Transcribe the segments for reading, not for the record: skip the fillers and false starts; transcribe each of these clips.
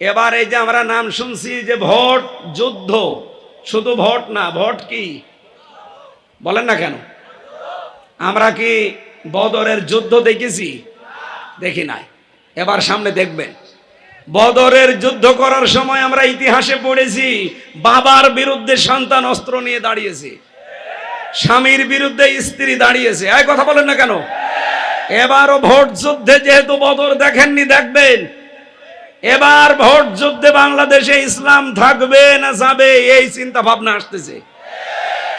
এবার এই যে আমরা নাম শুনছি যে ভোট যুদ্ধ, শুধু ভোট না, ভোট কি বলেন না কেন? আমরা কি বদরের যুদ্ধ দেখেছি? দেখি নাই। এবার সামনে দেখবেন, বদরের যুদ্ধ করার সময় আমরা ইতিহাসে পড়েছি বাবার বিরুদ্ধে সন্তান অস্ত্র নিয়ে দাঁড়িয়েছে, স্বামীর বিরুদ্ধে স্ত্রী দাঁড়িয়েছে। এই কথা বলেন না কেন? এবারও ভোট যুদ্ধে, যেহেতু বদর দেখেননি, দেখবেন এবার ভোট যুদ্ধে বাংলাদেশে ইসলাম থাকবে না যাবে, এই চিন্তা ভাবনা আসতেছে।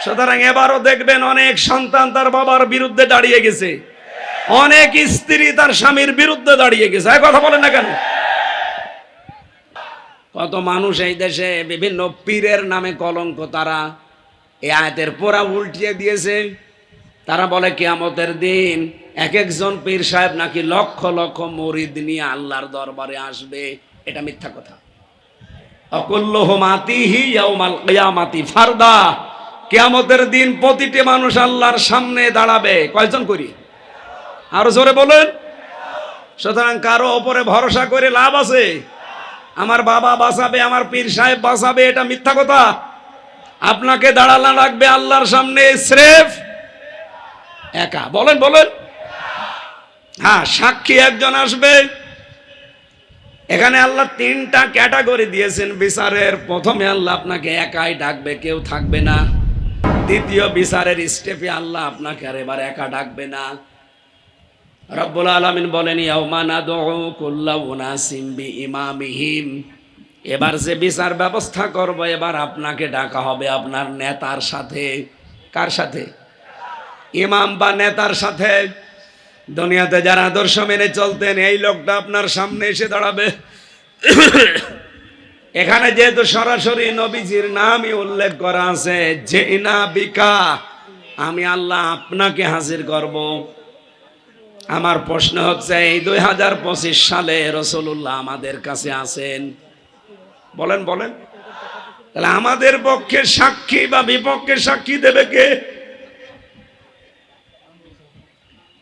সুতরাং এবারও দেখবেন অনেক সন্তান তার বাবার বিরুদ্ধে দাঁড়িয়ে গেছে, অনেক স্ত্রী তার স্বামীর বিরুদ্ধে দাঁড়িয়ে গেছে। এই কথা বলেন না কেন? কত মানুষ এই দেশে বিভিন্ন পীরের নামে কলঙ্ক, তারা এই আয়াতের পোড়া উল্টিয়ে দিয়েছে। তারা বলে কিয়ামতের দিন এক একজন পীর সাহেব নাকি লক্ষ লক্ষ মুরিদ নিয়ে আল্লাহর দরবারে আসবে। এটা মিথ্যা কথা। অকুল্লুহুম আতিহি ইয়াউমাল কিয়ামাতি ফারদা, কিয়ামতের দিন প্রতিটি মানুষ আল্লাহর সামনে দাঁড়াবে। কয়জন করি? আরো জোরে বলেন। সুতরাং কারো ওপরে ভরসা করে লাভ আছে? আমার বাবা বাঁচাবে, আমার পীর সাহেব বাঁচাবে, এটা মিথ্যা কথা। আপনাকে দাঁড়ানো লাগবে আল্লাহর সামনে স্রেফ একা। বলেন বলেন। হ্যাঁ, সাক্ষী একজন আসবে। এখানে আল্লাহ তিনটা ক্যাটাগরি দিয়েছেন বিচারের। প্রথমে আল্লাহ আপনাকে একাই ডাকবে, কেউ থাকবে না। দ্বিতীয় বিচারের স্টেপে আল্লাহ আপনাকে আর এবার একা ডাকবে না। রব্বুল আলামিন বলেন ইয়াউমা নাদউ কুল্লা উনাসিম বিইমামিহিম, এবার যে বিচার ব্যবস্থা করব, এবার আপনাকে ডাকা হবে আপনার নেতার সাথে। কার সাথে? ইমাম বা নেতার সাথে। দুনিয়াতে যারা আদর্শ মেনে চলতেন, এই লোকটা আপনার সামনে এসে দাঁড়াবে। এখানে যেহেতু সরাসরি নবীজির নামই উল্লেখ করা আছে, যে ইনা বিকা, আমি আল্লাহ আপনাকে হাজির করব। আমার প্রশ্ন হচ্ছে, এই 2025 সালে রাসূলুল্লাহ আমাদের কাছে আছেন? বলেন বলেন। তাহলে আমাদের পক্ষে সাক্ষী বা বিপক্ষে সাক্ষী দেবে কে?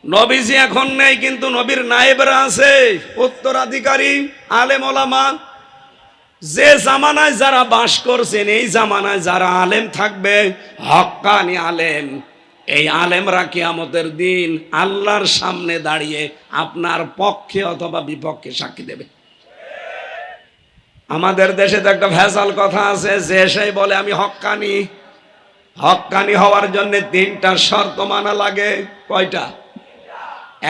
নবীজি এখন নেই, কিন্তু নবীর নায়েবরা আছে, উত্তরাধিকারী আলেম ওলামা। যে জামানায় যারা বাস করছেন, এই জামানায় যারা আলেম থাকবে, হক্কানি আলেম, এই আলেমরা কিয়ামতের দিন আল্লাহর সামনে দাঁড়িয়ে আপনার পক্ষে অথবা বিপক্ষে সাক্ষী দেবে। আমাদের দেশে তো একটা ভেজাল কথা আছে, যে সেই বলে আমি হক্কানি। হক্কানি হওয়ার জন্য তিনটা শর্ত মানা লাগে। কয়টা?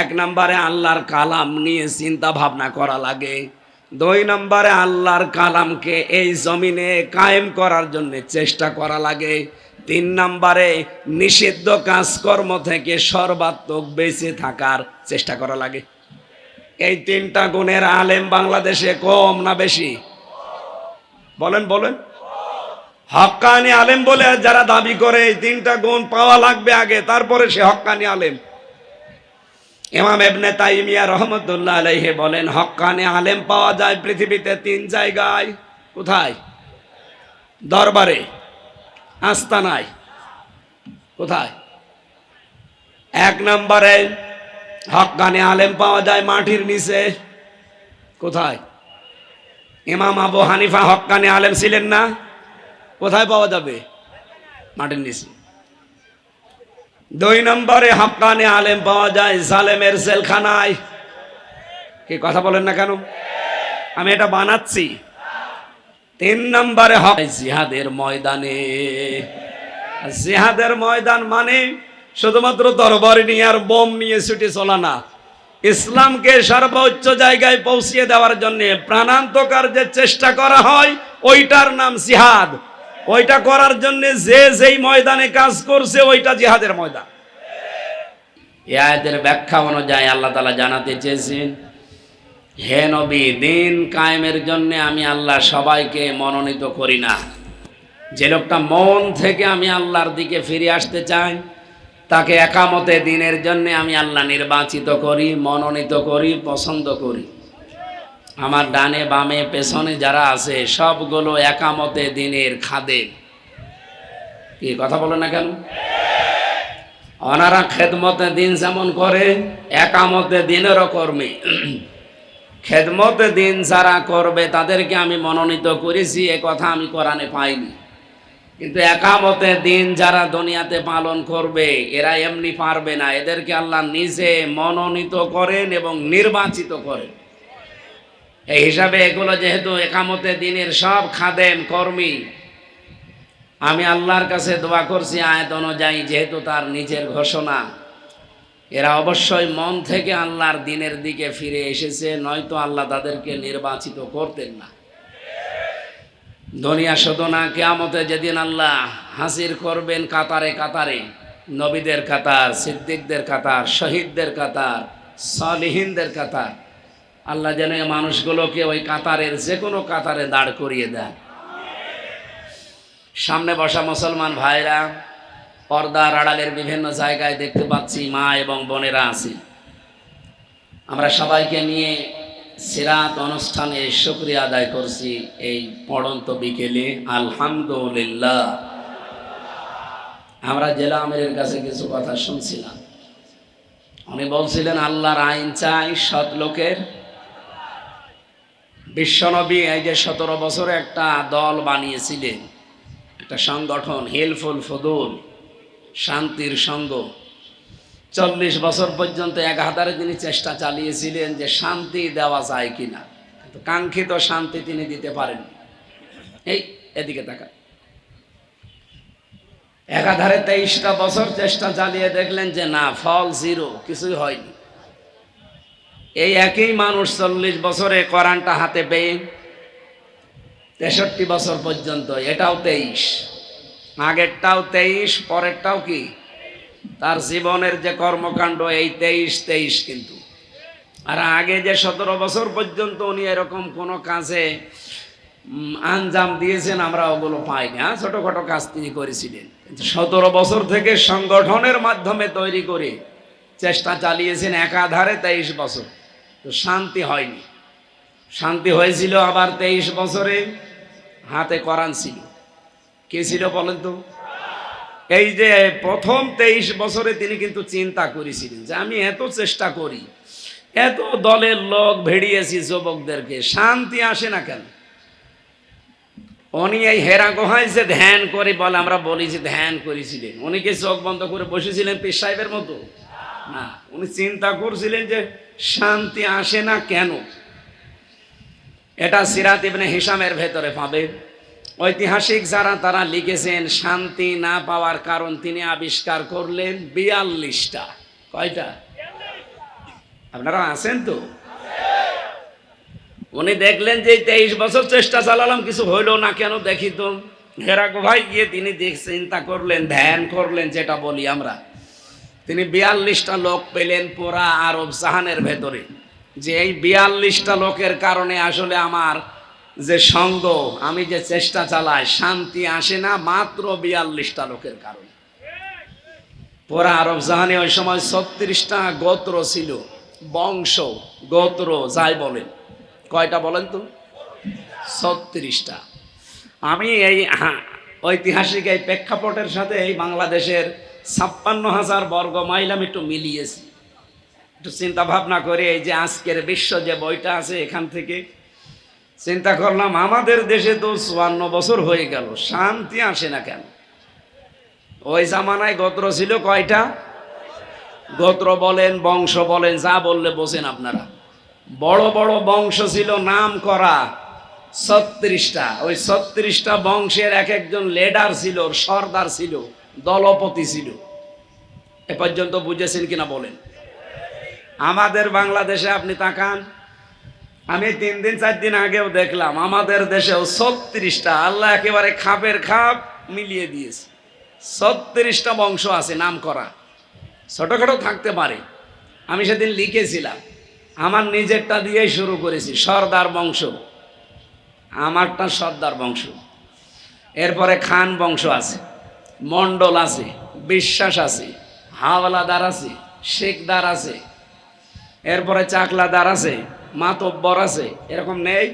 এক নম্বরে আল্লাহর কালাম নিয়ে চিন্তা ভাবনা করা লাগে। দুই নম্বরে আল্লাহর কালামকে এই জমিনে কায়েম করার জন্য চেষ্টা করা লাগে। তিন নম্বরে নিষিদ্ধ কাজকর্ম থেকে সর্বাত্মক বেঁচে থাকার চেষ্টা করা লাগে। এই তিনটা গুণের আলেম বাংলাদেশে কম না বেশি? বলেন বলেন। হক্কানি আলেম বলে যারা দাবি করে, এই তিনটা গুণ পাওয়া লাগবে আগে, তারপরে সে হক্কানি আলেম। ইমাম ইবনে তাইমিয়া রহমতুল্লাহ আলাইহি বলেন, হক্কানি আলেম পাওয়া যায় পৃথিবীতে তিন জায়গায়। কোথায়? দরবারে, আস্তানায়। কোথায়? এক নম্বরে হক্কানি আলেম পাওয়া যায় মাটির নিচে। কোথায়? ইমাম আবু হানিফা হক্কানি আলেম ছিলেন না? কোথায় পাওয়া যাবে? মাটির নিচে। দুই নম্বরে হক্কানি আলেম পাওয়া যায় জালেমের জেলখানায়। কি কথা বলেন না কেন? আমি এটা বানাচ্ছি। তিন নম্বরে জিহাদের ময়দানে। জিহাদের ময়দান মানে শুধুমাত্র তরবারি নিয়ে আর বোম নিয়ে ছুটে চলা না। ইসলামকে সর্বোচ্চ জায়গায় পৌঁছিয়ে দেওয়ার জন্য প্রাণান্তকার যে চেষ্টা করা হয়, ওইটার নাম জিহাদ। ওইটা করার জন্য যে যেই ময়দানে কাজ করছে, ওইটা জিহাদের ময়দান। এই আয়াতের ব্যাখ্যা অনুযায়ী আল্লাহ তাআলা জানাতে চেয়েছেন, হে নবী, দিন কায়েমের জন্য আমি আল্লাহ সবাইকে মনোনীত করি না। যে লোকটা মন থেকে আমি আল্লাহর দিকে ফিরে আসতে চাই, তাকে একামতে দিনের জন্য আমি আল্লাহ নির্বাচিত করি, মনোনীত করি, পছন্দ করি। আমার ডানে বামে পেছনে যারা আছে, সবগুলো একামতে দিনের খাদেম। কি কথা বলো না কেন? ওনারা খেদমতে দিন যেমন করে, একামতে দিনেরও কর্মী। খেদমতে দিন যারা করবে তাদেরকে আমি মনোনীত করেছি, এ কথা আমি কোরআনে পাইনি। কিন্তু একামতে দিন যারা দুনিয়াতে পালন করবে এরা এমনি পারবে না, এদেরকে আল্লাহ নিজে মনোনীত করেন এবং নির্বাচিত করেন। এই হিসাবে এগুলো যেহেতু একামতে দিনের সব খাদেম কর্মী, আমি আল্লাহর কাছে দোয়া করছি আয়াত অনুযায়ী, যেহেতু তার নিজের ঘোষণা, এরা অবশ্যই মন থেকে আল্লাহর দিনের দিকে ফিরে এসেছে, নয়তো আল্লাহ তাদেরকে নির্বাচিত করতেন না। দুনিয়া শুধু না, কিয়ামতে যেদিন আল্লাহ হাজির করবেন কাতারে কাতারে, নবীদের কাতার, সিদ্দিকদের কাতার, শহীদদের কাতার, সালিহিনদের কাতার, আল্লাহ যেন এই মানুষগুলোকে ওই কাতারের যে কোনো কাতারে দাঁড় করিয়ে দেন। সামনে বসা মুসলমান ভাইরা, পর্দার আড়ালের বিভিন্ন জায়গায় দেখতে পাচ্ছি মা এবং বোনেরা আছে। আমরা সবাইকে নিয়ে সিরাত অনুষ্ঠানে শুকরিয়া আদায় করছি এই পড়ন্ত বিকেলে। আলহামদুলিল্লাহ। আমরা জেলা আমিরের কাছে কিছু কথা শুনছিলাম, উনি বলছিলেন আল্লাহর আইন চাই সৎ লোকের। বিশ্বনবী এই যে 17 বছরে একটা দল বানিয়েছিলেন, একটা সংগঠন, হিলফুল ফুদুল, শান্তির সঙ্গ। 40 বছর পর্যন্ত একাধারে তিনি চেষ্টা চালিয়েছিলেন যে শান্তি দেওয়া যায় কিনা, কিন্তু কাঙ্ক্ষিত শান্তি তিনি দিতে পারেন। এই এদিকে তাকা, একাধারে 23টা বছর চেষ্টা চালিয়ে দেখলেন যে না, ফল জিরো, কিছুই হয়নি। এই একই মানুষ 40 বছরে কোরআনটা হাতে পেয়ে 63 বছর পর্যন্ত, এটাও 23, আগেরটাও 23, পরেরটাও কি, তার জীবনের যে কর্মকাণ্ড এই 23 কিন্তু। আর আগে যে 17 বছর পর্যন্ত উনি এরকম কোনো কাজে আঞ্জাম দিয়েছেন আমরা ওগুলো পাইনি। ছোটখাটো কাজ তিনি করেছিলেন, 17 বছর থেকে সংগঠনের মাধ্যমে তৈরি করে চেষ্টা চালিয়েছেন একাধারে 23 বছর, তো শান্তি হয়নি। শান্তি হয়েছিল আবার 23 বছরে হাতে কোরআন ছিল। কে ছিল বলেন তো? এই যে প্রথম 23 বছরে তিনি কিন্তু চিন্তা করেছিলেন যে আমি এত চেষ্টা করি, এত দলের লোক ভেড়িয়েছি যুবকদেরকে, শান্তি আসে না কেন? উনি এই হেরা গুহায় যে ধ্যান করে বলে, আমরা বলি যে ধ্যান করেছিলেন, উনি কি চোখ বন্ধ করে বসেছিলেন পীর সাহেবের মতো? না, উনি চিন্তা করছিলেন যে শান্তি আসে না কেন। এটা সিরাত ইবনে হিশামের ভেতরে পাবে। ঐতিহাসিক যারা তারা লিখেছেন শান্তি না পাওয়ার কারণ তিনি আবিষ্কার করলেন 42টা। কয়টা? আপনারা আছেন তো? উনি দেখলেন যে 23 বছর চেষ্টা চালালাম, কিছু হইল না কেন দেখি তো। হেরা গুহায় গিয়ে তিনি চিন্তা করলেন, ধ্যান করলেন, যেটা বলি আমরা। তিনি 42টা লোক পেলেন পুরা আরব জাহানের ভেতরে, যে এই 42টা লোকের কারণে আসলে আমার যে সঙ্গ, আমি যে চেষ্টা চালাই, শান্তি আসে না, মাত্র 42টা লোকের কারণে। পুরা আরব জাহানে ওই সময় 36টা গোত্র ছিল, বংশ, গোত্র যাই বলেন। কয়টা বলেন তো? 36টা। আমি এই ঐতিহাসিক এই প্রেক্ষাপটের সাথে এই বাংলাদেশের 56,000 বর্গ মাইল আমি একটু মিলিয়েছি। একটু চিন্তা ভাবনা করে এই যে আজকের বিশ্ব যে বইটা আছে, এখান থেকে চিন্তা করলাম আমাদের দেশে তো 54 বছর হয়ে গেল, শান্তি আসে না কেন? ওই জামানায় গোত্র ছিল কয়টা? গোত্র বলেন, বংশ বলেন, যা বললে বোঝেন আপনারা। বড় বড় বংশ ছিল নাম করা 36টা। ওই 36টা বংশের এক একজন লিডার ছিল, সর্দার ছিল, দলপতি ছিল। এ পর্যন্ত বুঝেছেন কিনা বলেন? আমাদের বাংলাদেশে আপনি তাকান, আমি 3 দিন 4 দিন আগেও দেখলাম আমাদের দেশেও 36টা। আল্লাহ একেবারে খাপের খাপ মিলিয়ে দিয়েছে। 36টা বংশ আছে নাম করা, ছোটখাটো থাকতে পারে। আমি সেদিন লিখেছিলাম, আমার নিজেরটা দিয়েই শুরু করেছি, সর্দার বংশ, আমারটা সর্দার বংশ। এরপরে খান বংশ আছে, মণ্ডল আছে, বিশ্বাস আছে, হাওলাদার আছে, শেখদার আছে, এরপরে চাকলাদার আছে, মাতব্বর আছে। এরকম নেই?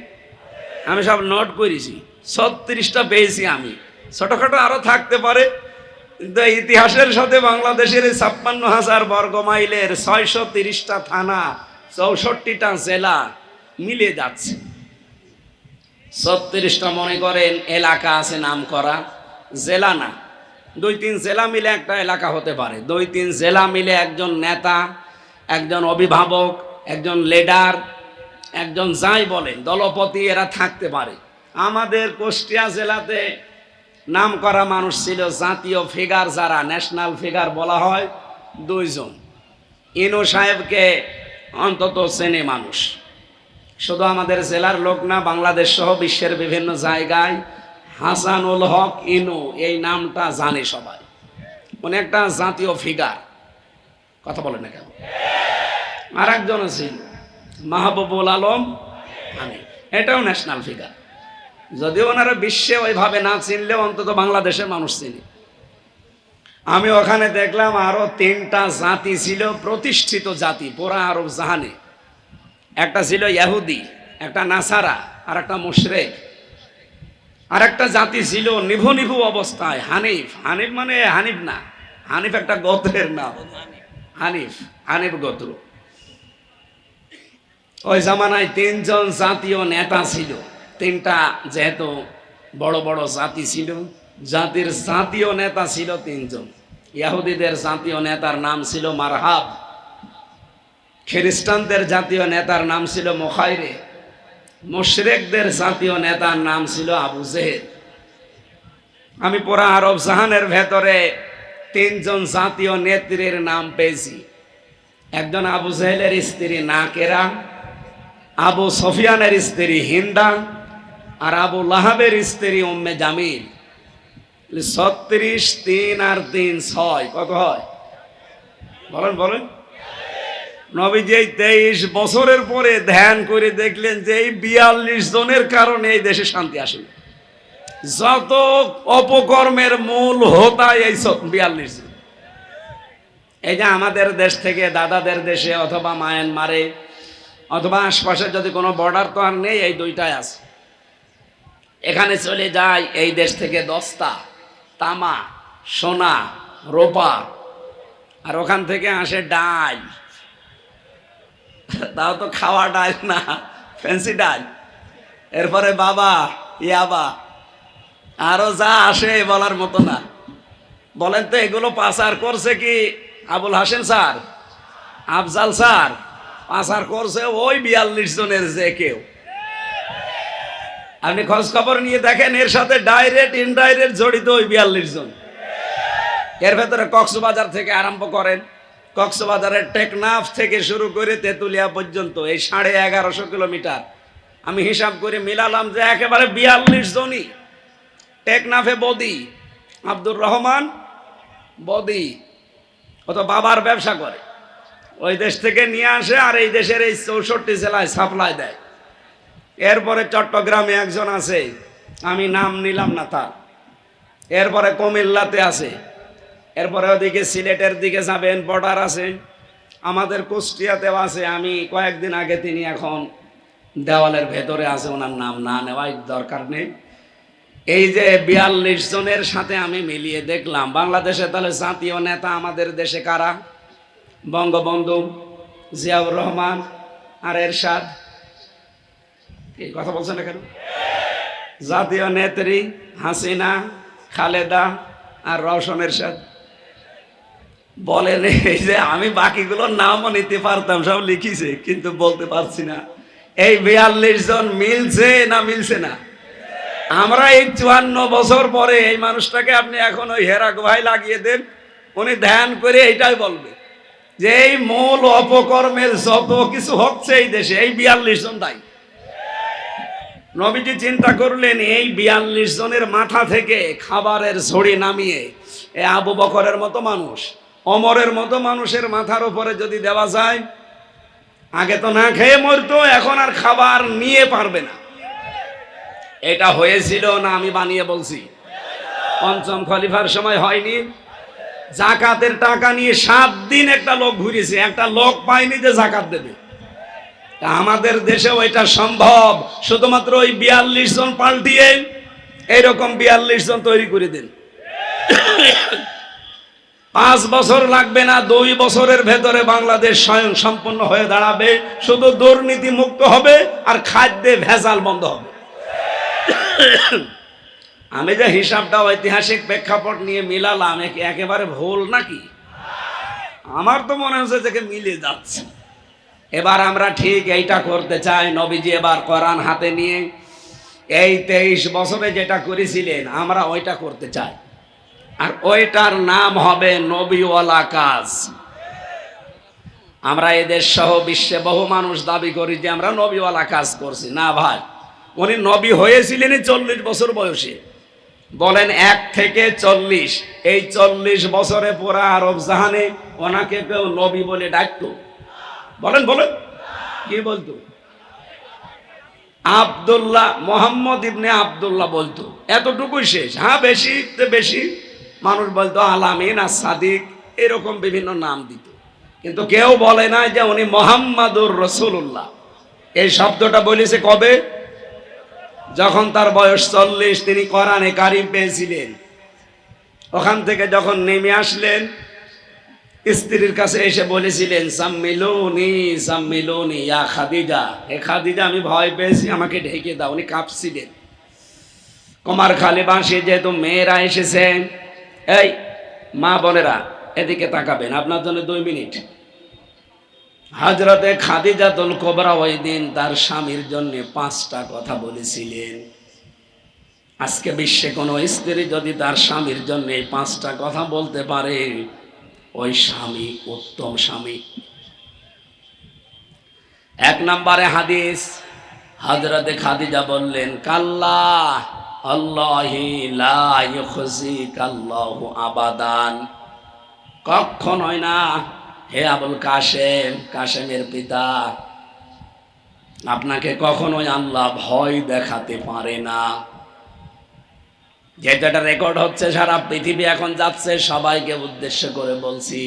আমি সব নোট করেছি, 36টা পেয়েছি আমি। ছোটখাটো আরো থাকতে পারে, কিন্তু ইতিহাসের সাথে বাংলাদেশের 56,000 বর্গ মাইলের 630টা থানা, 64টা জেলা, মিলে যাচ্ছে। 36টা মনে করেন এলাকা আছে নাম করা, জেলা না, 2-3 জেলা মিলে একটা এলাকা হতে পারে। 2-3 জেলা মিলে একজন নেতা, একজন অভিভাবক, একজন লিডার, একজন যাই বলেন দলপতি, এরা থাকতে পারে। আমাদের কুষ্টিয়া জেলাতে নাম করা মানুষ ছিল, জাতীয় ফিগার যারা ন্যাশনাল ফিগার বলা হয়, 2 জন। ইনু সাহেবকে অন্তত চেনে মানুষ, শুধু আমাদের জেলার লোক না, বাংলাদেশ সহ বিশ্বের বিভিন্ন জায়গায় হাসানুল হক ইনু এই নামটা জানে সবাই। উনি একটা জাতীয় ফিগার, কথা বলেন না কেন? আর একজন ছিল মাহবুবুল আলম হানিফ, এটাও ন্যাশনাল ফিগার। যদিও ওনারা বিশ্বে ওইভাবে না চিনলেও অন্তত বাংলাদেশের মানুষ চিনি। আমি ওখানে দেখলাম আরো 3টা জাতি ছিল, প্রতিষ্ঠিত জাতি পুরা আরব জাহানে। একটা ছিল ইহুদি, একটা নাসারা, আর একটা মুশরিক। আর একটা জাতি ছিল নিভু নিভু অবস্থায় হানিফ। হানিফ মানে হানিফ না, হানিফ একটা গোত্রের নাম, হানিফ, হানিফ গোত্র। ওই জামানায় 3 জন জাতীয় নেতা ছিল। 3টা যেহেতু বড় বড় জাতি ছিল, জাতির জাতীয় নেতা ছিল 3 জন। ইহুদিদের জাতীয় নেতার নাম ছিল মারহাব, খ্রিস্টানদের জাতীয় নেতার নাম ছিল মুখাইরে, মুশরিকদের জাতীয় নেতার নাম ছিল আবু জেহেল। আমি পুরা আরব জাহানের ভেতরে 3 জন জাতীয় নেত্রীর নাম পেয়েছি। একজন আবু জেহেলের স্ত্রী নাকেরা, আবু সফিয়ানের স্ত্রী হিন্দা, আর আবু লাহাবের স্ত্রী উম্মে জামিল। 36, 3 আর 3 6, কত হয় বলেন বলেন? নবীজি 23 বছরের পরে ধ্যান করে দেখলেন যে এই 42 জনের কারণে এই দেশে শান্তি আসে। যত অপকর্মের মূল হোতা এই 42 জন। এই যে আমাদের দেশ থেকে দাদাদের দেশে অথবা মায়ানমারে অথবা আশপাশে যদি কোনো বর্ডার তো আর নেই, এই 2টাই আছে। এখানে চলে যায় এই দেশ থেকে দস্তা, তামা, সোনা, রূপা, আর ওখান থেকে আসে ডাল। তাও তো খাওয়া ডাল না, ফ্যান্সি ডাল। এরপরে বাবা, ইয়াবা, আরো যা আসে বলার মতো না। বলেন তো এগুলো পাচার করছে কি আবুল হাসেম স্যার, আফজাল স্যার? পাচার করছে ওই 42 জনের যে কেউ। আপনি খোঁজ খবর নিয়ে দেখেন, এর সাথে ডাইরেক্ট ইনডাইরেক্ট জড়িত ওই 42 জন। এর ভেতরে কক্সবাজার থেকে আরম্ভ করেন, কক্সবাজারের টেকনাফ থেকে শুরু করে তেতুলিয়া পর্যন্ত এই 1150 কিলোমিটার আমি হিসাব করে মিলালাম যে একেবারে 42 জনই। টেকনাফে বদি, আব্দুর রহমান বদি, ও তো বাবার ব্যবসা করে, ওই দেশ থেকে নিয়ে আসে আর এই দেশের এই 64 জেলায় সাপ্লাই দেয়। এরপরে চট্টগ্রামে একজন আছে, আমি নাম নিলাম না তার। এরপরে কুমিল্লাতে আছে, এরপরে ওদিকে সিলেটের দিকে যাবেন, বর্ডার আছে। আমাদের কুষ্টিয়াতেও আছে। আমি কয়েকদিন আগে, তিনি এখন দেওয়ালের ভেতরে আছে, ওনার নাম না নেওয়াই দরকার নেই। এই যে 42 জনের সাথে আমি মিলিয়ে দেখলাম বাংলাদেশে তাহলে জাতীয় নেতা আমাদের দেশে কারা? বঙ্গবন্ধু, জিয়াউর রহমান আর এরশাদ। এই কথা বলছেন না কেন? জাতীয় নেত্রী হাসিনা, খালেদা আর রওশন এরশাদ। বলেন এই যে আমি বাকিগুলোর নামও নিতে পারতাম, সব লিখিছে, কিন্তু বলতে পারছি না। এই 42 জন মিলছে না মিলছে না? আমরা এই 54 বছর পরে এই মানুষটাকে আপনি এখন ওই হেরা গুহায় লাগিয়ে দেন, উনি ধ্যান করে এইটাই বলবে যে এই মূল অপকর্মের যত কিছু হচ্ছে এই দেশে এই 42 জন দায়ী। নবীজি চিন্তা করলেন এই 42 জনের মাথা থেকে খাবারের ঝড়ি নামিয়ে এই আবু বকরের মতো মানুষ, ওমরের মতো মানুষের মাথার উপরে যদি দেওয়া যায়, আগে তো না খেয়ে মরতো, এখন আর খাবার নিয়ে পারবে না। এটা হয়েছিল না আমি বানিয়ে বলছি? পঞ্চম খলিফার সময় হয়নি? জাকাতের টাকা নিয়ে 7 দিন একটা লোক ঘুরেছে, একটা লোক পায়নি যে জাকাত দেবে। আমাদের দেশেও এটা সম্ভব, শুধুমাত্র ওই 42 জন পাল্টিয়ে এইরকম 42 জন তৈরি করে দেন। 5 বছর লাগবে না, 2 বছরের ভেতরে বাংলাদেশ স্বয়ং সম্পূর্ণ হয়ে দাঁড়াবে, শুধু দুর্নীতি মুক্ত হবে আর খাদ্যে ভেজাল বন্ধ হবে। আমি যে হিসাবটা ঐতিহাসিক প্রেক্ষাপট নিয়ে মিলালাম, একেবারে ভুল নাকি? আমার তো মনে হচ্ছে যে মিলে যাচ্ছে। এবার আমরা ঠিক এইটা করতে চাই। নবীজি এবার কোরআন হাতে নিয়ে এই 23 বছরে যেটা করেছিলেন আমরা ওইটা করতে চাই, আর ওইটার নাম হবে নবীওয়ালা কাজ। আমরা এদেশ সহ বিশ্বে বহু মানুষ দাবি করি যে আমরা নবীওয়ালা কাজ করছি। না ভাই, উনি নবী হয়েছিলেন 40 বছর বয়সে। বলেন 1 থেকে 40, এই 40 বছরে পুরা আরব জাহানে ওনাকে কেউ নবী বলে ডাকতো? বলেন বলেন, কি বলতো? আব্দুল্লাহ, মোহাম্মদ ইবনে আব্দুল্লাহ বলতো, এতটুকুই শেষ। হ্যাঁ, বেশি মানুষ বলতো আলামিন আর সাদিক, এরকম বিভিন্ন নাম দিত, কিন্তু কেউ বলে না যে উনি মোহাম্মদুর রাসূলুল্লাহ। এই শব্দটা বলেছে কবে? যখন তার বয়স 40, তিনি কোরআনে কারিম পেয়েছিলেন। ওখান থেকে যখন নেমে আসলেন, স্ত্রীর কাছে এসে বলেছিলেন সাম্মিলুনি সাম্মিলুনি ইয়া খাদিজা, হে খাদিজা আমি ভয় পেয়েছি, আমাকে ঢেকে দাও। উনি কাঁপছিলেন। কুমার খালি বাঁশি, যেহেতু মেয়েরা এসেছেন, এই মা বোনেরা এদিকে তাকাবেন, আপনার জন্য 2 মিনিট। হযরতে খাদিজাতুল কুবরা ওই দিন তার স্বামীর জন্য 5টা কথা বলেছিলেন। আজকে বিশ্বে কোনো স্ত্রী যদি তার স্বামীর জন্য এই 5টা কথা বলতে পারে, ওই স্বামী উত্তম স্বামী। 1 নম্বরে হাদিস, হযরতে খাদিজা বললেন কাল্লা আল্লাহি লা ইউখজিকাল্লাহু আবাদান, কখনোই না হে আবুল কাসেম, কাসেমের পিতা, আপনাকে কখনোই আল্লাহ ভয় দেখাতে পারে না। যেটা রেকর্ড হচ্ছে সারা পৃথিবী এখন যাচ্ছে, সবাইকে উদ্দেশ্য করে বলছি,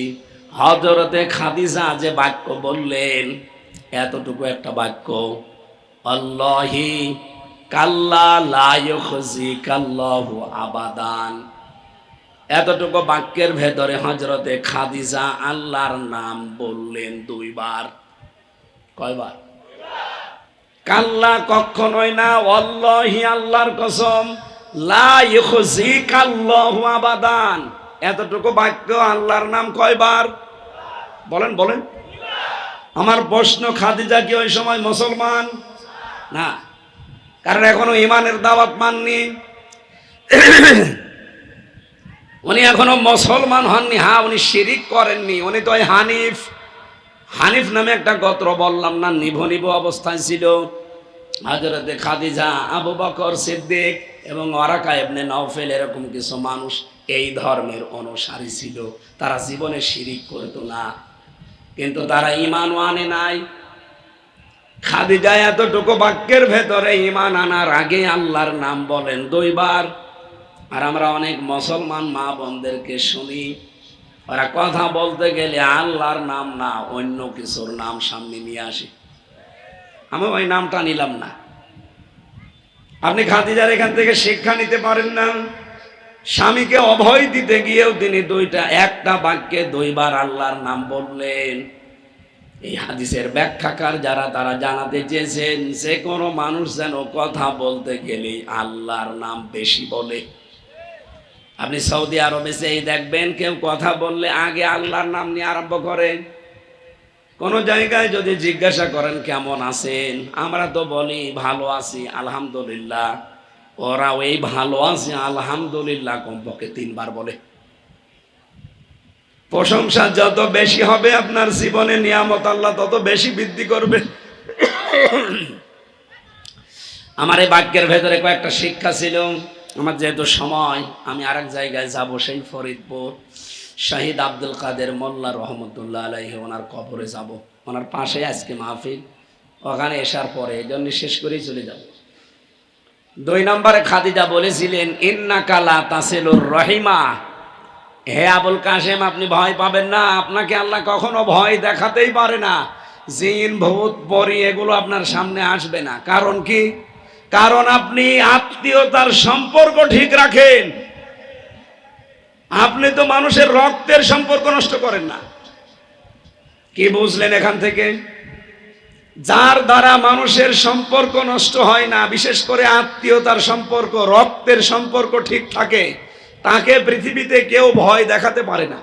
হযরতে খাদিজা যে বাক্য বললেন, এতটুকু একটা বাক্য, আল্লাহি কাল্লা লা ইউখজিকাল্লাহু আবাদান, এতটুকু বাক্যের ভেতরে হযরতে খাদিজা আল্লাহর নাম বললেন 2 বার। কয়বার? কাল্লা কখনোই না, আল্লাহি আল্লাহর কসম, লা ইউখজিকাল্লাহু আবাদান, এতটুকু বাক্য আল্লাহর নাম কয়বার? বলেন বলেন। আমার প্রশ্ন, খাদিজা কি ওই সময় মুসলমান? না, কারণ এখনো ইমানের দাওয়াত পাননি। উনি এখনো মুসলমান হননি। হ্যাঁ, উনি শিরিক করেননি, উনি তো হানিফ নামে একটা গোত্র বললাম না, নিভু অবস্থায় ছিল। হযরতে খাদিজা, আবু বকর সিদ্দিক এবং ওয়ারাকা ইবনে নওফেল, এরকম কিছু মানুষ এই ধর্মের অনুসারী ছিল। তারা জীবনে শিরিক করতো না, কিন্তু তারা ঈমানও আনে নাই। খাদিজা এতটুকু বাক্যের ভেতরে ঈমান আনার আগে আল্লাহর নাম বলেন 2 বার। আর আমরা অনেক মুসলমান মা বোনদেরকে শুনি, ওরা কথা বলতে গেলে আল্লাহর নাম না, অন্য কিছুর নাম সামনে নিয়ে আসে। আমি ওই নামটা নিলাম না। আপনি খাদিজার এখান থেকে শিক্ষা নিতে পারেন না। স্বামীকে অভয় দিতে গিয়েও তিনি একটা বাক্যে 2 বার আল্লাহর নাম বললেন। এই হাদিসের ব্যাখ্যাকার যারা, তারা জানাতে চেয়েছেন যে কোনো মানুষ যেন কথা বলতে গেলে আল্লাহর নাম বেশি বলে। আপনি সৌদি আরবে সেই দেখবেন, কেউ কথা বললে আগে আল্লাহর নাম নিয়ে আরম্ভ করেন। কোন জায়গায় যদি জিজ্ঞাসা করেন কেমন আছেন, আমরা তো বলি ভালো আছি আলহামদুলিল্লাহ, ওরা ওই ভালো আছে আলহামদুলিল্লাহ কমপক্ষে 3 বার বলে। প্রশংসা যত বেশি হবে আপনার জীবনে, নিয়ামত আল্লাহ তত বেশি বৃদ্ধি করবে। আমার এই বাক্যের ভেতরে কয়েকটা শিক্ষা ছিল। আমার যেহেতু সময়, আমি আরেক জায়গায় যাব, সেই ফরিদপুর শহীদ আব্দুল কাদের মোল্লা রহমতুল্লাহ আলাইহি, ওনার কবরে যাব। ওনার পাশে আজকে মাহফিল, ওখানে আসার পরে এই জন্য শেষ করেই চলে যাব। 2 নম্বরে খাদিজা বলেছিলেন ইন্নাকা লা তাসিলুর রহিমা, হে আবুল কাসেম আপনি ভয় পাবেন না, আপনাকে আল্লাহ কখনো ভয় দেখাতেই পারে না। জিন ভূত পরি এগুলো আপনার সামনে আসবে না। কারণ কি? কারণ আপনি আত্মীয়তার সম্পর্ক ঠিক রাখেন। আপনি তো মানুষের রক্তের সম্পর্ক নষ্ট করেন না। কি বুঝলেন এখান থেকে? যার দ্বারা মানুষের সম্পর্ক নষ্ট হয় না, বিশেষ করে আত্মীয়তার সম্পর্ক, রক্তের সম্পর্ক ঠিক থাকে, তাকে পৃথিবীতে কেউ ভয় দেখাতে পারে না।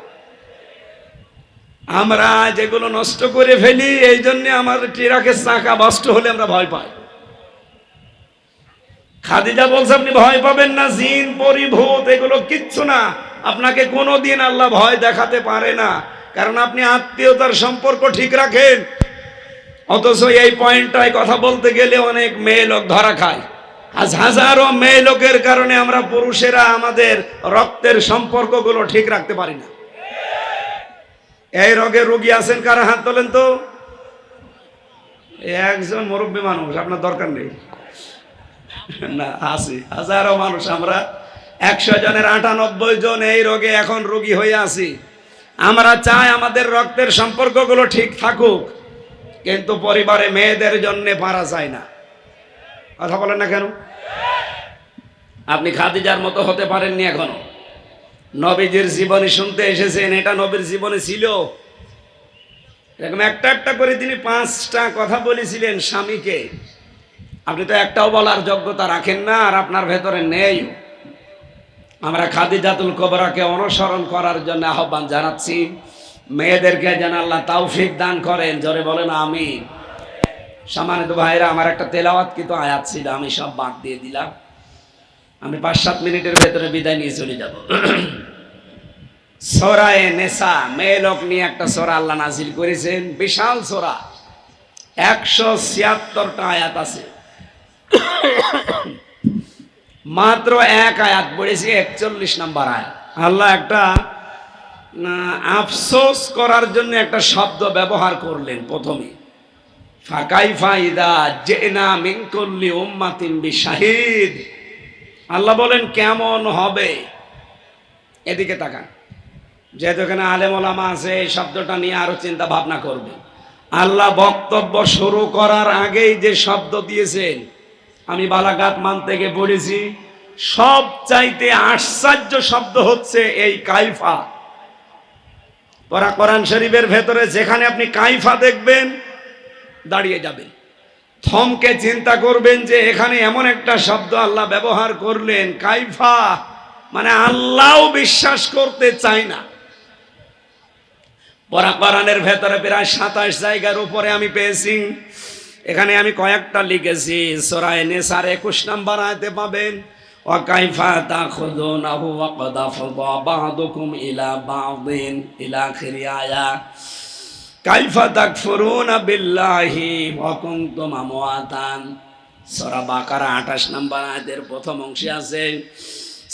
আমরা যেগুলো নষ্ট করে ফেলি, এই জন্য আমাদের ট্রাকের চাকা নষ্ট হলে আমরা ভয় পাই। খাদিজা বলছে আপনি ভয় পাবেন না, জিন পরি ভূত এগুলো কিচ্ছু না, আপনাকে কোনোদিন আল্লাহ ভয় দেখাতে পারে না, কারণ আপনি আত্মীয়তার সম্পর্ক ঠিক রাখেন। অথচ এই পয়েন্টটায় কথা বলতে গেলে অনেক মেয়ে লোক ধরা খায়। আজ হাজারো মেয়ে লোকের কারণে আমরা পুরুষেরা আমাদের রক্তের সম্পর্কগুলো ঠিক রাখতে পারি না। এই রোগে রোগী আছেন কারা? হাত তোলেন তো। একজন মুরব্বী মানুষ, আপনার দরকার নেই না, আছি হাজারো মানুষ। আমরা 100 জনের 98 জন এই রোগে এখন রোগী হয়ে আছি। আমরা চাই আমাদের রক্তের সম্পর্কগুলো ঠিক থাকুক, কিন্তু পরিবারে মেয়েদের জন্য পারা যায় না। কথা বলেন না কেন? আপনি খাদিজার মতো হতে পারেননি এখনো। নবীজির জীবনী শুনতে এসেছেন, এটা নবীর জীবনে ছিল। এরকম একটা একটা করে তিনি 5টা কথা বলেছিলেন স্বামীকে। আপনি তো একটাও বলার যোগ্যতা রাখেন না, আর আপনার ভেতরে নেই। আমরা খাদিজাতুল কুবরাকে অনুসরণ করার জন্য আহ্বান জানাচ্ছি। মেয়েদেরকে যেন আল্লাহ তৌফিক দান করেন, জোরে বলেন আমিন। সম্মানিত ভাইরা, আমার একটা তেলাওয়াতকৃত আয়াত ছিল, আমি সব বাদ দিয়ে দিলাম। আমি 5-7 মিনিটের ভেতরে বিদায় নিয়ে চলে যাব। সূরা নিসা, মেয়ে লোক নিয়ে একটা সূরা আল্লাহ নাজিল করেছেন, বিশাল সূরা, 176টা আয়াত আছে। মাত্র এক আয়াত পড়েছি, 41 নম্বর আয়াত। আল্লাহ একটা আফসোস করার জন্য একটা শব্দ ব্যবহার করলেন প্রথমে, ফাকাইফা ইযা জিনা মিন কুল্লি উম্মাতিন বিশাহিদ। আল্লাহ বলেন কেমন হবে। এদিকে তাকান, যেহেতু এখানে আলেম ওলামা আছে, এই শব্দটা নিয়ে আরো চিন্তা ভাবনা করবে। আল্লাহ বক্তব্য শুরু করার আগেই যে শব্দ দিয়েছেন, আমি বালাগাত মান থেকে পড়েছি, সব চাইতে আশ্চর্য শব্দ হচ্ছে এই কাইফা। পরা কোরআন শরীফের ভেতরে যেখানে আপনি কাইফা দেখবেন দাঁড়িয়ে যাবেন, থমকে চিন্তা করবেন যে এখানে এমন একটা শব্দ আল্লাহ ব্যবহার করলেন, কাইফা, মানে আল্লাহও বিশ্বাস করতে চায় না। পরা কোরআনের ভেতরে প্রায় 27 জায়গার উপরে আমি পেয়েছি। এখানে আমি কয়েকটা লিখেছি। সূরা নিসার 21 নম্বর আয়াতে পাবেন, ওয়া কাইফা তাখুযুনাহু ওয়া ক্বাদ আফদা বা'দুকুম ইলা বা'দিন ইলা আখির আয়া, কাইফা তাকফুরুনা বিল্লাহি ওয়া কুনতুম আমওয়াতান। সূরা বাকারা 28 নম্বর আয়াতের প্রথম অংশে আছে।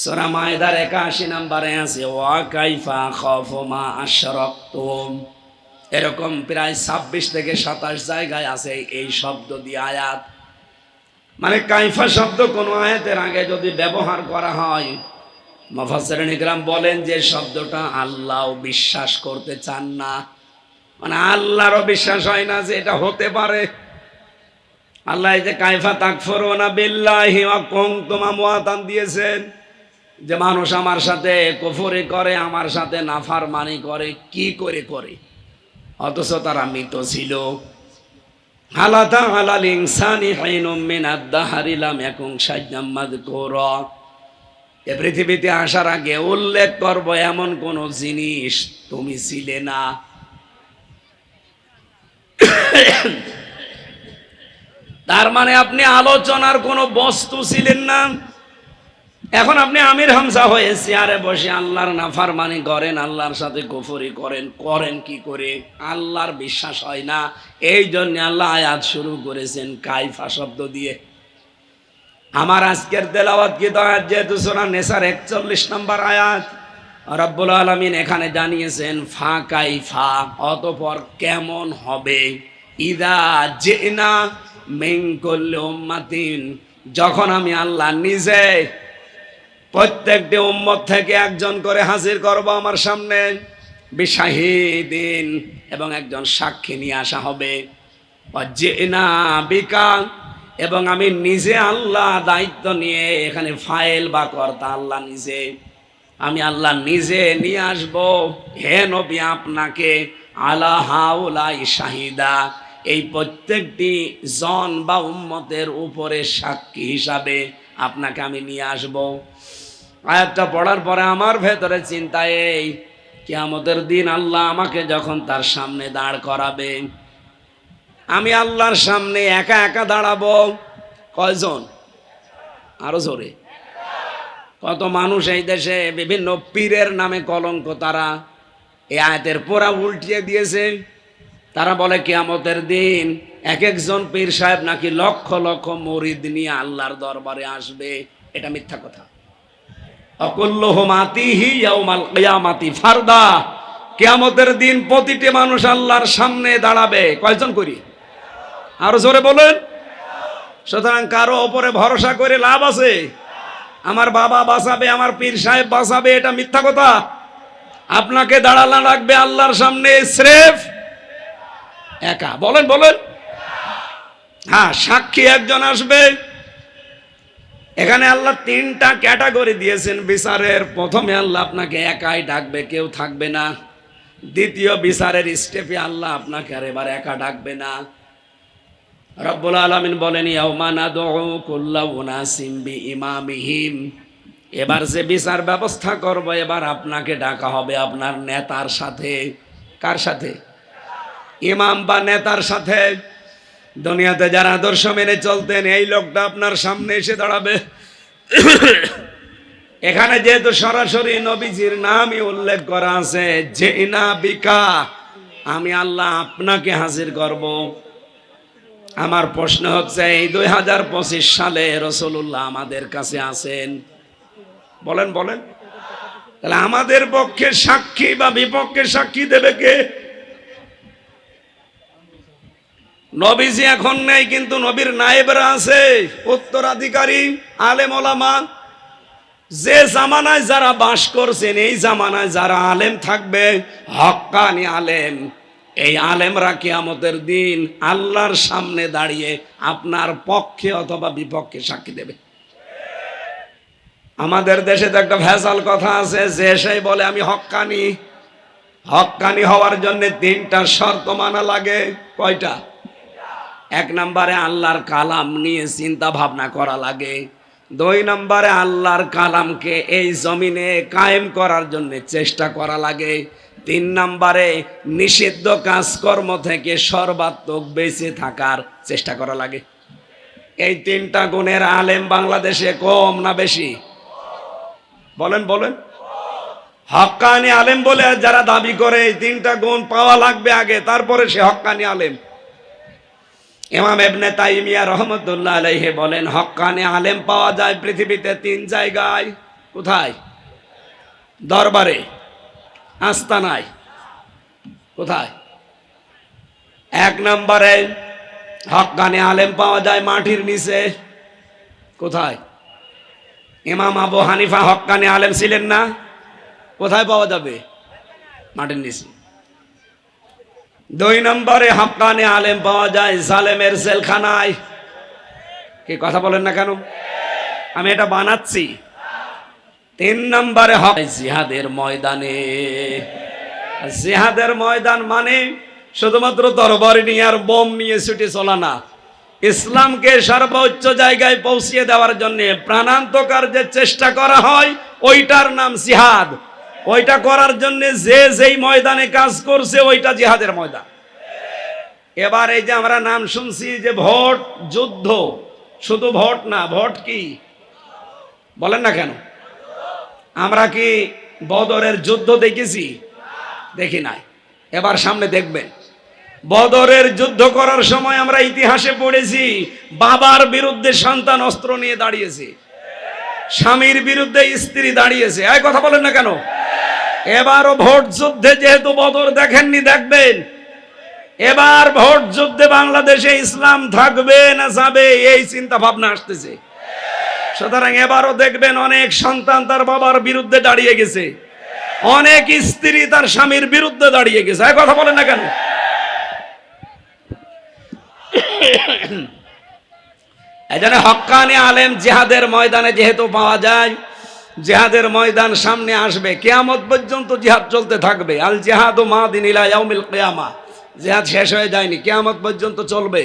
সূরা মায়েদার 81 নম্বরে আছে, ওয়া কাইফা খাফু মা আশরাকতুম। এরকম প্রায় 26 থেকে 27 জায়গায় আছে এই শব্দ দিয়ে আয়াত। মানে কাইফা শব্দ কোন আয়াতের আগে যদি ব্যবহার করা হয়, মুফাসসিরিন ইকরাম বলেন যে শব্দটা আল্লাহ বিশ্বাস করতে চান না, মানে আল্লাহরও বিশ্বাস হয় না যে এটা হতে পারে। আল্লাহ এই যে কাইফা তাকফুরুনা বিল্লাহি ওয়া কুনতুম আমওয়াতান দিয়েছেন, যে মানুষ আমার সাথে কুফরি করে, আমার সাথে নাফরমানি করে, কি করে করে, অথচ তারা মৃত ছিল। হালাতা আলাল ইনসানি হাইনুম মিনাদ দাহরি লাম ইয়াকুন শাইআম মাযকুরা। এ পৃথিবীতে আসার আগে উল্লেখ করব এমন কোন জিনিস তুমি ছিলে না। তার মানে আপনি আলোচনার কোন বস্তু ছিলেন না। এখন আপনি আমির হামজা হয়ে চেয়ারে বসে আল্লাহর নাফরমানি করেন, আল্লাহর সাথে কুফরি করেন। করেন কি করে? আল্লাহর বিশ্বাস হয় না, এই জন্য আল্লাহ আয়াত শুরু করেছেন কাইফা শব্দ দিয়ে। আমার আজকের তেলাওয়াত কি আয়াত, যেহেতু সূরা নিসার 41 নম্বর আয়াত, রব্বুল আলামিন এখানে জানিয়েছেন ফা কাইফা, অতঃপর কেমন হবে, ইদা জিনা মিন কুল্লি উম্মাতিন, যখন আমি আল্লাহ নিজে প্রত্যেকটি উম্মত থেকে একজন করে হাজির করব আমার সামনে, বিশাহিদিন, এবং একজন সাক্ষী নিয়ে আসা হবে, জিনা বিকা, এবং আমি নিজে আল্লাহ দায়িত্ব নিয়ে, এখানে ফাইল বা কর্তা আল্লাহ নিজে, আমি আল্লাহ নিজে নিয়ে আসব, হে নবী আপনাকে আলা হাউলাই শাহিদা, এই প্রত্যেকটি জন বা উম্মতের উপরে সাক্ষী হিসাবে আপনাকে আমি নিয়ে আসব। আয়াতটা পড়ার পরে আমার ভেতরে চিন্তা, এই কিয়ামতের দিন আল্লাহ আমাকে যখন তার সামনে দাঁড় করাবে, আমি আল্লাহর সামনে একা একা দাঁড়াবো। কয়জন? আরো জোরে। কত মানুষ এই দেশে বিভিন্ন পীরের নামে কলঙ্ক, তারা এই আয়াতের পোড়া উল্টিয়ে দিয়েছে। তারা বলে কিয়ামতের দিন এক একজন পীর সাহেব নাকি লক্ষ লক্ষ মুরিদ নিয়ে আল্লাহর দরবারে আসবে। এটা মিথ্যা কথা। অকুল্লুহুম আতিহি ইয়াউমাল কিয়ামাতি ফারদা, কিয়ামতের দিন প্রতিটি মানুষ আল্লাহর সামনে দাঁড়াবে। কয়জন করি? আরো জোরে বলেন। সুতরাং কারো ওপরে ভরসা করে লাভ আছে? আমার বাবা বাঁচাবে, আমার পীর সাহেব বাঁচাবে, এটা মিথ্যা কথা। আপনাকে দাঁড়ানো রাখবে আল্লাহর সামনে স্রেফ একা। বলেন বলেন। হ্যাঁ, সাক্ষী একজন আসবে। এখানে আল্লাহ তিনটা ক্যাটাগরি দিয়েছেন বিচারের। প্রথমে আল্লাহ আপনাকে একাই ডাকবে, কেউ থাকবে না। দ্বিতীয় বিচারের স্টেপে আল্লাহ আপনাকে আর এবার একা ডাকবে না। রব্বুল আলামিন বলেন ইয়াউমা নাদউ কুল্লা উনাসিম বিইমামিহিম, এবার যে বিচার ব্যবস্থা করব, এবার আপনাকে ডাকা হবে আপনার নেতার সাথে। কার সাথে? ইমাম বা নেতার সাথে। দুনিয়াতে যারা আদর্শ মেনে চলতেন, এই লোকটা আপনার সামনে এসে দাঁড়াবে। এখানে যেহেতু সরাসরি নবীজির নামই উল্লেখ করা আছে, জিনা বিকা, আমি আল্লাহ আপনাকে হাজির করব। আমার প্রশ্ন হচ্ছে, এই 2025 সালে রাসূলুল্লাহ আমাদের কাছে আছেন। বলেন বলেন। তাহলে আমাদের পক্ষে সাক্ষী বা বিপক্ষে সাক্ষী দেবে কে? নবীজি এখন নেই, কিন্তু নবীর নায়েবরা আছে, উত্তরাধিকারী আলেম ওলামা। যে জামানায় যারা বাস করছেন, এই জামানায় যারা আলেম থাকবে, হক্কানি আলেম, এই আলেমরা কিয়ামতের দিন আল্লাহর সামনে দাঁড়িয়ে আপনার পক্ষে অথবা বিপক্ষে সাক্ষী দেবে। আমাদের দেশে তো একটা ভেজাল কথা আছে, যে সেই বলে আমি হক্কানি। হক্কানি হওয়ার জন্য তিনটা শর্ত মানা লাগে। কয়টা? এক নম্বরে আল্লাহর কালাম নিয়ে চিন্তা ভাবনা করা লাগে। দুই নম্বরে আল্লাহর কালামকে এই জমিনে কায়েম করার জন্য চেষ্টা করা লাগে। তিন নম্বরে নিষিদ্ধ কাজকর্ম থেকে সর্বাত্মক বেঁচে থাকার চেষ্টা করা লাগে। এই তিনটা গুণের আলেম বাংলাদেশে কম না বেশি? বলেন বলেন। হক্কানি আলেম বলে যারা দাবি করে, এই তিনটা গুণ পাওয়া লাগবে আগে, তারপরে সে হক্কানি আলেম। ইমাম ইবনে তাইমিয়া রহমতুল্লাহ আলাইহি বলেন, হক্কানি আলেম পাওয়া যায় পৃথিবীতে তিন জায়গায়। কোথায়? দরবারে, আস্তানায়। কোথায়? এক নম্বরে হক্কানি আলেম পাওয়া যায় মাটির নিচে। কোথায়? ইমাম আবু হানিফা হক্কানি আলেম ছিলেন না? কোথায় পাওয়া যাবে? মাটির নিচে। দুই নম্বরে হক্কানি আলেম পাওয়া যায় জালেমের জেলখানায়। কি কথা বলেন না কেন? আমি এটা বানাচ্ছি। তিন নম্বরে জিহাদের ময়দানে। জিহাদের ময়দান মানে শুধুমাত্র তরবারি নিয়ে আর বোম নিয়ে ছুটে চলা না। ইসলামকে সর্বোচ্চ জায়গায় পৌঁছিয়ে দেওয়ার জন্য প্রাণান্তকার যে চেষ্টা করা হয়, ওইটার নাম জিহাদ। ওইটা করার জন্য যে যেই ময়দানে কাজ করছে, ওইটা জিহাদের ময়দান। এবার এই যে আমরা নাম শুনছি যে ভোট যুদ্ধ, শুধু ভোট না, ভোট কি বলেন না কেন? আমরা কি বদরের যুদ্ধ দেখেছি? দেখি নাই। এবার সামনে দেখবেন। বদরের যুদ্ধ করার সময় আমরা ইতিহাসে পড়েছি, বাবার বিরুদ্ধে সন্তান অস্ত্র নিয়ে দাঁড়িয়েছে, স্বামীর বিরুদ্ধে স্ত্রী দাঁড়িয়েছে। এই কথা বলেন না কেন? এবারও ভোট যুদ্ধে, যেহেতু বদর দেখেননি, দেখবেন। এবার ভোট যুদ্ধে বাংলাদেশে ইসলাম থাকবে না যাবে, এই চিন্তা ভাবনা আসতেছে। সুতরাং এবারও দেখবেন অনেক সন্তান তার বাবার বিরুদ্ধে দাঁড়িয়ে গেছে, অনেক স্ত্রী তার স্বামীর বিরুদ্ধে দাঁড়িয়ে গেছে। এই কথা বলেন না কেন? এই জন্য হক্কানি আলেম জিহাদের ময়দানে যেহেতু পাওয়া যায়, জিহাদের ময়দান সামনে আসবে, কিয়ামত পর্যন্ত জিহাদ চলতে থাকবে। আল জিহাদু মাদিন ইলা ইয়াউমিল কিয়ামা, জিহাদ শেষ হয়ে যায়নি, কিয়ামত পর্যন্ত চলবে।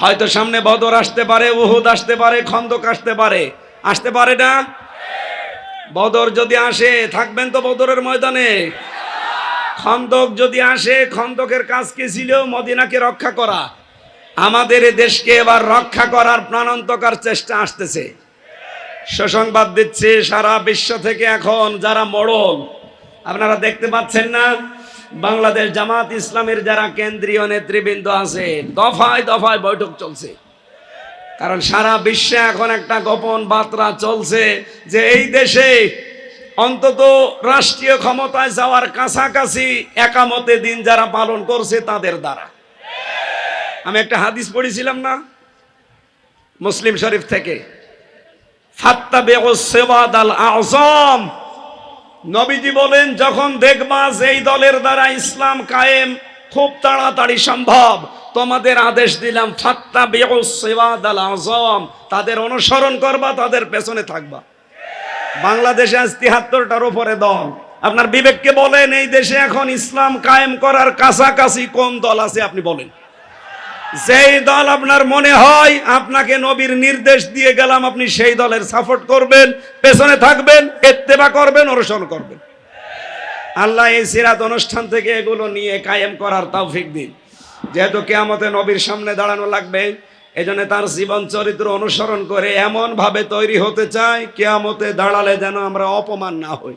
হয়তো সামনে বদর আসতে পারে, উহুদ আসতে পারে, খন্দক আসতে পারে, আসতে পারে না? বদর যদি আসে থাকবেন তো বদরের ময়দানে। খন্দক যদি আসে, খন্দকের কাজ কি ছিল? মদিনাকে রক্ষা করা। আমাদের এই দেশকে এবার রক্ষা করার প্রাণান্তকার চেষ্টা আসতেছে। সুসংবাদ দিচ্ছে, সারা বিশ্ব থেকে এখন যারা মোড়ল, আপনারা দেখতে পাচ্ছেন না, বাংলাদেশ জামাত ইসলামের যারা কেন্দ্রীয় নেতৃবৃন্দ আছে, দফায় দফায় বৈঠক চলছে। কারণ সারা বিশ্বে এখন একটা গোপন বার্তা চলছে যে এই দেশে অন্তত রাষ্ট্রীয় ক্ষমতায় যাওয়ার কাছাকাছি একামতে দিন যারা পালন করছে তাদের দ্বারা। আমি একটা হাদিস পড়েছিলাম না মুসলিম শরীফ থেকে, ফাত্তাবিউস সিরাতাল আযম, নবীজি বলেন যখন দেখবা যে এই দলের দ্বারা ইসলাম কায়েম খুব তাড়াতাড়ি সম্ভব, তোমাদের আদেশ দিলাম ফাত্তাবিউস সিরাতাল আযম, তাদের অনুসরণ করবা, তাদের পেছনে থাকবা। বাংলাদেশে আজ ৭৩টার উপরে দল। আপনার বিবেককে বলেন, এই দেশে এখন ইসলাম কায়েম করার কাছাকাছি কোন দল আছে আপনি বলেন। যেই দল আপনার মনে হয় আপনাকে নবীর নির্দেশ দিয়ে গেলাম, আপনি সেই দলের সাপোর্ট করবেন, পেছনে থাকবেন, ইত্তেবা করবেন, অনুসরণ করবেন। আল্লাহ এই সিরাত অনুষ্ঠান থেকে এগুলো নিয়ে কায়েম করার তৌফিক দিন। যেহেতু কিয়ামতে নবীর সামনে দাঁড়ানো লাগবে, এজন্য তার জীবন চরিত্র অনুসরণ করে এমন ভাবে তৈরি হতে চাই কিয়ামতে দাঁড়ালে যেন আমরা অপমান না হই।